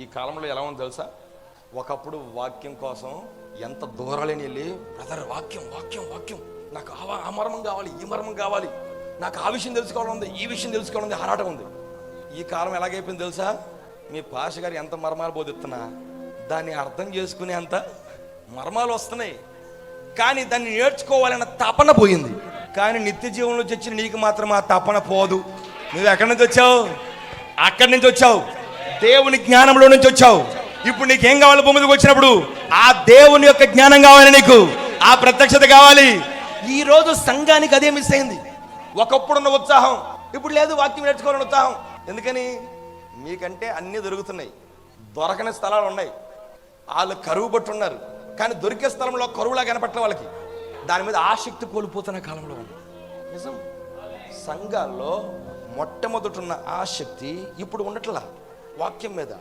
ఈ కాలంలో ఎలా ఉందో తెలుసా? ఒకప్పుడు వాక్యం కోసం ఎంత దూరాలని వెళ్ళి, బ్రదర్ వాక్యం వాక్యం వాక్యం, నాకు ఆ మర్మం కావాలి, ఈ మర్మం కావాలి, నాకు ఆ విషయం తెలుసుకోవాలని ఉంది, ఈ విషయం తెలుసుకోవాలని ఉంది, ఆరాటం ఉంది. ఈ కాలం ఎలాగైపోయింది తెలుసా? మీ పాష గారు ఎంత మర్మాలు బోధిస్తున్నా దాన్ని అర్థం చేసుకునే అంత మర్మాలు వస్తున్నాయి, కానీ దాన్ని నేర్చుకోవాలన్న తపన పోయింది. కానీ నిత్య జీవనంలో వచ్చిన నీకు మాత్రం ఆ తపన పోదు. నువ్వు ఎక్కడి నుంచి వచ్చావు? అక్కడి నుంచి వచ్చావు, దేవుని జ్ఞానంలో నుంచి వచ్చావు. ఇప్పుడు నీకేం కావాలి? భూమి మీదకి వచ్చినప్పుడు ఆ దేవుని యొక్క జ్ఞానం కావాలి, నీకు ఆ ప్రత్యక్షత కావాలి. ఈ రోజు సంఘానికి అదే మిస్ అయింది. ఒకప్పుడున్న ఉత్సాహం ఇప్పుడు లేదు, వాక్యం నేర్చుకోవాలని ఉత్సాహం. ఎందుకని? మీకంటే అన్నీ దొరుకుతున్నాయి, దొరకని స్థలాలు ఉన్నాయి. వాళ్ళు కరువు పట్టున్నారు, కానీ దొరికే స్థలంలో కరువులా కనపట్ల వాళ్ళకి. దాని మీద ఆసక్తి కోల్పోతున్న కాలంలో ఉంది. నిజం, సంఘాల్లో మొట్టమొదటి ఉన్న ఆసక్తి ఇప్పుడు ఉండట్లా వాక్యం మీద.